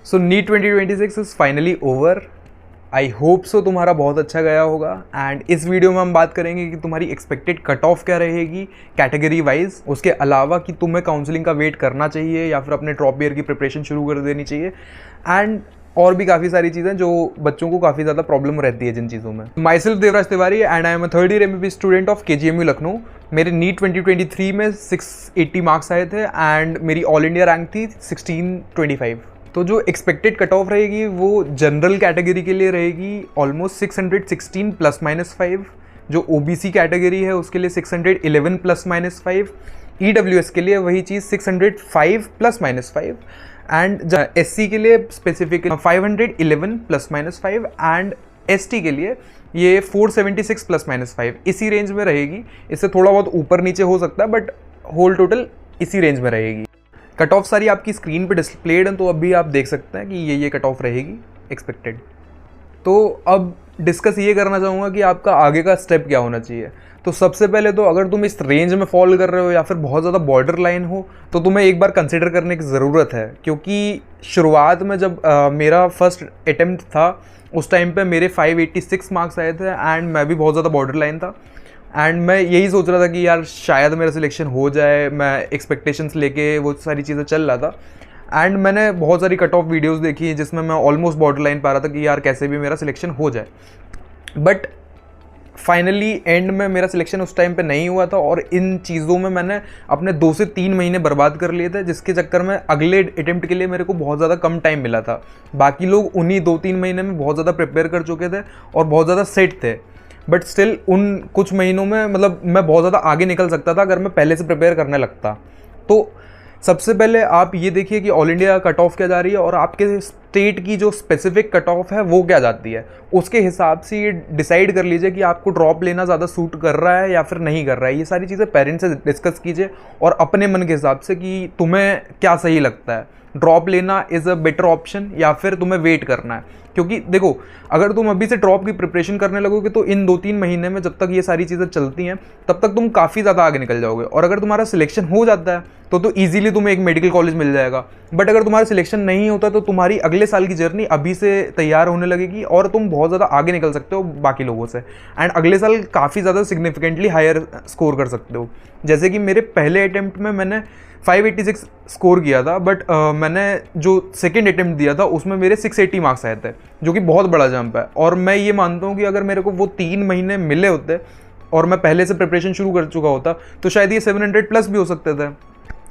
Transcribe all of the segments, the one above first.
So NEET 2026 is finally over. I hope so तुम्हारा बहुत अच्छा गया होगा। एंड इस वीडियो में हम बात करेंगे कि तुम्हारी एक्सपेक्टेड कट ऑफ क्या रहेगी कैटेगरी वाइज, उसके अलावा कि तुम्हें काउंसलिंग का वेट करना चाहिए या फिर अपने ड्रॉप ईयर की प्रिपरेशन शुरू कर देनी चाहिए, एंड और भी काफ़ी सारी चीज़ें जो बच्चों को काफ़ी ज़्यादा प्रॉब्लम रहती है जिन चीज़ों में। My self Devraj Tiwari and I am a third year MBBS student of KGMU Lucknow. मेरे नीट 2023 में 680 मार्क्स आए थे एंड मेरी ऑल इंडिया रैंक थी 1625। तो जो एक्सपेक्टेड कट ऑफ रहेगी वो जनरल कैटेगरी के लिए रहेगी ऑलमोस्ट 616 +-5। जो OBC कैटेगरी है उसके लिए 611 +-5। EWS के लिए वही चीज़ 605 +-5 एंड SC के लिए स्पेसिफिक 511 +-5 एंड ST के लिए ये 476 +-5 इसी रेंज में रहेगी। इससे थोड़ा बहुत ऊपर नीचे हो सकता है बट होल टोटल इसी रेंज में रहेगी। कट ऑफ सारी आपकी स्क्रीन पे डिस्प्लेड हैं, तो अभी आप देख सकते हैं कि ये कट ऑफ रहेगी एक्सपेक्टेड। तो अब डिस्कस ये करना चाहूँगा कि आपका आगे का स्टेप क्या होना चाहिए। तो सबसे पहले तो अगर तुम इस रेंज में फॉल कर रहे हो या फिर बहुत ज़्यादा बॉर्डर लाइन हो तो तुम्हें एक बार कंसिडर करने की ज़रूरत है, क्योंकि शुरुआत में जब मेरा फर्स्ट अटेम्प्ट था उस टाइम पे मेरे 586 मार्क्स आए थे एंड मैं भी बहुत ज़्यादा बॉर्डर लाइन था एंड मैं यही सोच रहा था कि यार शायद मेरा सिलेक्शन हो जाए। मैं एक्सपेक्टेशंस लेके वो सारी चीज़ें चल रहा था एंड मैंने बहुत सारी कट ऑफ वीडियोस देखी जिसमें मैं ऑलमोस्ट बॉर्डर लाइन पा रहा था कि यार कैसे भी मेरा सिलेक्शन हो जाए। बट फाइनली एंड में मेरा सिलेक्शन उस टाइम पे नहीं हुआ था और इन चीज़ों में मैंने अपने 2 से 3 महीने बर्बाद कर लिए थे, जिसके चक्कर में अगले अटेम्प्ट के लिए मेरे को बहुत ज़्यादा कम टाइम मिला था। बाकी लोग उन्हीं 2-3 महीने में बहुत ज़्यादा प्रिपेयर कर चुके थे और बहुत ज़्यादा सेट थे, बट स्टिल उन कुछ महीनों में मतलब मैं बहुत ज़्यादा आगे निकल सकता था अगर मैं पहले से प्रिपेयर करने लगता। तो सबसे पहले आप ये देखिए कि ऑल इंडिया कट ऑफ क्या जा रही है और आपके स्टेट की जो स्पेसिफिक कट ऑफ है वो क्या जाती है। उसके हिसाब से ये डिसाइड कर लीजिए कि आपको ड्रॉप लेना ज़्यादा सूट कर रहा है या फिर नहीं कर रहा है। ये सारी चीज़ें पेरेंट्स से डिस्कस कीजिए और अपने मन के हिसाब से कि तुम्हें क्या सही लगता है, ड्रॉप लेना इज़ अ बेटर ऑप्शन या फिर तुम्हें वेट करना है। क्योंकि देखो, अगर तुम अभी से ड्रॉप की प्रिपरेशन करने लगोगे तो इन 2-3 महीने में जब तक ये सारी चीज़ें चलती हैं तब तक तुम काफ़ी ज़्यादा आगे निकल जाओगे। और अगर तुम्हारा सिलेक्शन हो जाता है तो ईजिली तुम्हें एक मेडिकल कॉलेज मिल जाएगा। बट अगर तुम्हारा सिलेक्शन नहीं होता तो तुम्हारी अगले साल की जर्नी अभी से तैयार होने लगेगी और तुम बहुत ज़्यादा आगे निकल सकते हो बाकी लोगों से एंड अगले साल काफ़ी ज़्यादा सिग्निफिकेंटली हायर स्कोर कर सकते हो। जैसे कि मेरे पहले अटेम्प्ट में मैंने 586 स्कोर किया था, बट मैंने जो सेकेंड अटेम्प्ट दिया था उसमें मेरे 680 मार्क्स आए थे, जो कि बहुत बड़ा जंप है। और मैं ये मानता हूँ कि अगर मेरे को वो 3 महीने मिले होते और मैं पहले से प्रिपरेशन शुरू कर चुका होता तो शायद ये 700+ भी हो सकते थे।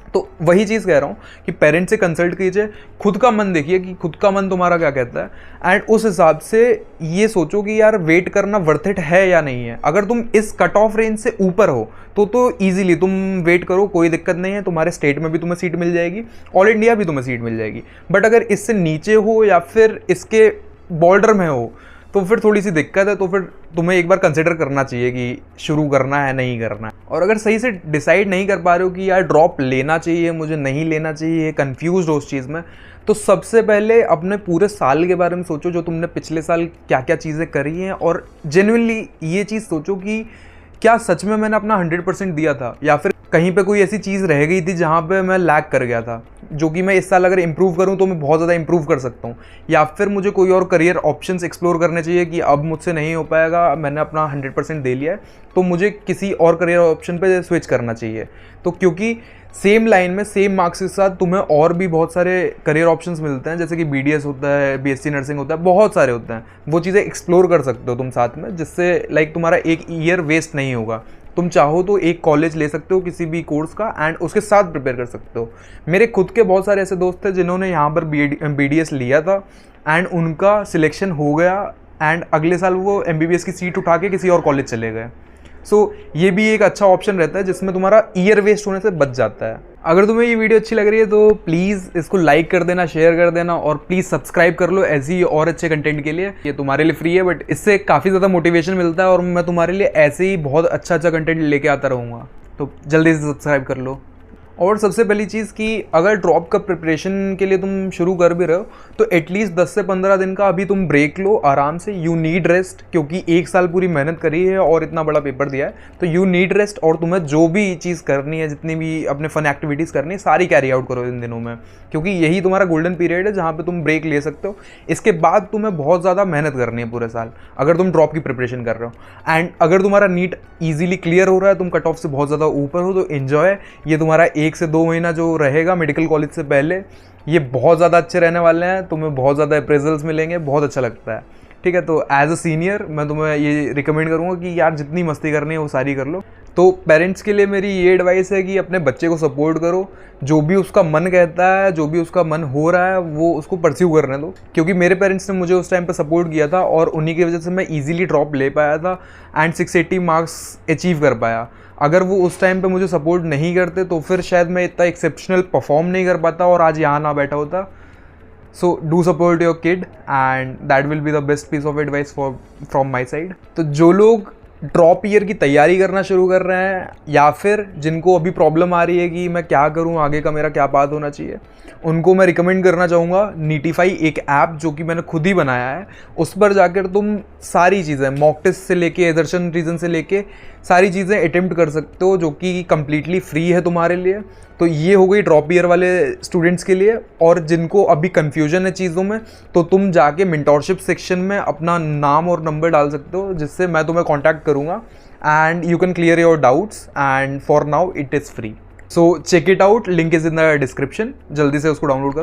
तो वही चीज़ कह रहा हूँ कि पेरेंट्स से कंसल्ट कीजिए, खुद का मन देखिए कि खुद का मन तुम्हारा क्या कहता है एंड उस हिसाब से ये सोचो कि यार वेट करना वर्थ इट है या नहीं है। अगर तुम इस कट ऑफ रेंज से ऊपर हो तो ईजिली तुम वेट करो, कोई दिक्कत नहीं है। तुम्हारे स्टेट में भी तुम्हें सीट मिल जाएगी, ऑल इंडिया भी तुम्हें सीट मिल जाएगी। बट अगर इससे नीचे हो या फिर इसके बॉर्डर में हो तो फिर थोड़ी सी दिक्कत है। तो फिर तुम्हें एक बार कंसिडर करना चाहिए कि शुरू करना है नहीं करना है। और अगर सही से डिसाइड नहीं कर पा रहे हो कि यार ड्रॉप लेना चाहिए मुझे नहीं लेना चाहिए, कंफ्यूज हो उस चीज़ में, तो सबसे पहले अपने पूरे साल के बारे में सोचो जो तुमने पिछले साल क्या क्या चीज़ें करी हैं और जेन्युइनली ये चीज़ सोचो कि क्या सच में मैंने अपना 100% दिया था या फिर कहीं पे कोई ऐसी चीज़ रह गई थी जहाँ पे मैं लैग कर गया था, जो कि मैं इस साल अगर इंप्रूव करूँ तो मैं बहुत ज़्यादा इंप्रूव कर सकता हूँ। या फिर मुझे कोई और करियर ऑप्शंस एक्सप्लोर करने चाहिए कि अब मुझसे नहीं हो पाएगा, मैंने अपना 100% दे लिया है तो मुझे किसी और करियर ऑप्शन पे स्विच करना चाहिए। तो क्योंकि सेम लाइन में सेम मार्क्स के साथ तुम्हें और भी बहुत सारे करियर ऑप्शंस मिलते हैं, जैसे कि BDS होता है, BSc नर्सिंग होता है, बहुत सारे होते हैं। वो चीज़ें एक्सप्लोर कर सकते हो तुम साथ में, जिससे लाइक तुम्हारा एक ईयर वेस्ट नहीं होगा। तुम चाहो तो एक कॉलेज ले सकते हो किसी भी कोर्स का एंड उसके साथ प्रिपेयर कर सकते हो। मेरे खुद के बहुत सारे ऐसे दोस्त थे जिन्होंने यहाँ पर BDS लिया था एंड उनका सिलेक्शन हो गया एंड अगले साल वो MBBS की सीट उठा के किसी और कॉलेज चले गए। सो ये भी एक अच्छा ऑप्शन रहता है जिसमें तुम्हारा ईयर वेस्ट होने से बच जाता है। अगर तुम्हें ये वीडियो अच्छी लग रही है तो प्लीज़ इसको लाइक कर देना, शेयर कर देना और प्लीज़ सब्सक्राइब कर लो ऐसे ही और अच्छे कंटेंट के लिए। ये तुम्हारे लिए फ्री है बट इससे काफ़ी ज़्यादा मोटिवेशन मिलता है और मैं तुम्हारे लिए ऐसे ही बहुत अच्छा कंटेंट लेके आता रहूँगा। तो जल्दी से सब्सक्राइब कर लो। और सबसे पहली चीज़ कि अगर ड्रॉप का प्रिपरेशन के लिए तुम शुरू कर भी रहे हो तो एटलीस्ट 10 से 15 दिन का अभी तुम ब्रेक लो आराम से। यू नीड रेस्ट, क्योंकि 1 साल पूरी मेहनत करी है और इतना बड़ा पेपर दिया है, तो यू नीड रेस्ट। और तुम्हें जो भी चीज़ करनी है, जितनी भी अपने फन एक्टिविटीज़ करनी है, सारी कैरी आउट करो इन दिनों में, क्योंकि यही तुम्हारा गोल्डन पीरियड है जहाँ पर तुम ब्रेक ले सकते हो। इसके बाद तुम्हें बहुत ज़्यादा मेहनत करनी है पूरे साल अगर तुम ड्रॉप की प्रिपरेशन कर रहे हो। एंड अगर तुम्हारा नीट ईजिली क्लियर हो रहा है, तुम कट ऑफ से बहुत ज़्यादा ऊपर हो, तो एन्जॉय। ये तुम्हारा 1 से 2 महीना जो रहेगा मेडिकल कॉलेज से पहले, ये बहुत ज़्यादा अच्छे रहने वाले हैं। तुम्हें बहुत ज़्यादा अप्रेजल्स मिलेंगे, बहुत अच्छा लगता है। ठीक है, तो एज अ सीनियर मैं तुम्हें ये रिकमेंड करूँगा कि यार जितनी मस्ती करनी है वो सारी कर लो। तो पेरेंट्स के लिए मेरी ये एडवाइस है कि अपने बच्चे को सपोर्ट करो, जो भी उसका मन कहता है, जो भी उसका मन हो रहा है, वो उसको परस्यू करने दो। क्योंकि मेरे पेरेंट्स ने मुझे उस टाइम पे सपोर्ट किया था और उन्हीं की वजह से मैं इजीली ड्रॉप ले पाया था एंड 680 मार्क्स अचीव कर पाया। अगर वो उस टाइम पे मुझे सपोर्ट नहीं करते तो फिर शायद मैं इतना एक्सेप्शनल परफॉर्म नहीं कर पाता और आज यहाँ ना बैठा होता। So do support your kid and that will be the best piece of advice from my side. तो जो लोग ड्रॉप ईयर की तैयारी करना शुरू कर रहे हैं या फिर जिनको अभी प्रॉब्लम आ रही है कि मैं क्या करूं, आगे का मेरा क्या पाथ होना चाहिए, उनको मैं रिकमेंड करना चाहूँगा नीटिफाई, एक ऐप जो कि मैंने खुद ही बनाया है। उस पर जाकर तुम सारी चीज़ें, मॉक टेस्ट से लेके एजर्शन रीजन से लेके सारी चीज़ें अटेम्प्ट कर सकते हो, जो कि कम्प्लीटली फ्री है तुम्हारे लिए। तो ये हो गई ड्रॉप ईयर वाले स्टूडेंट्स के लिए। और जिनको अभी कन्फ्यूजन है चीज़ों में, तो तुम जाके मेंटोरशिप सेक्शन में अपना नाम और नंबर डाल सकते हो, जिससे मैं तुम्हें कॉन्टैक्ट करूँगा and you can clear your doubts. And for now it is free, so check it out, link is in the description. जल्दी से उसको डाउनलोड करो।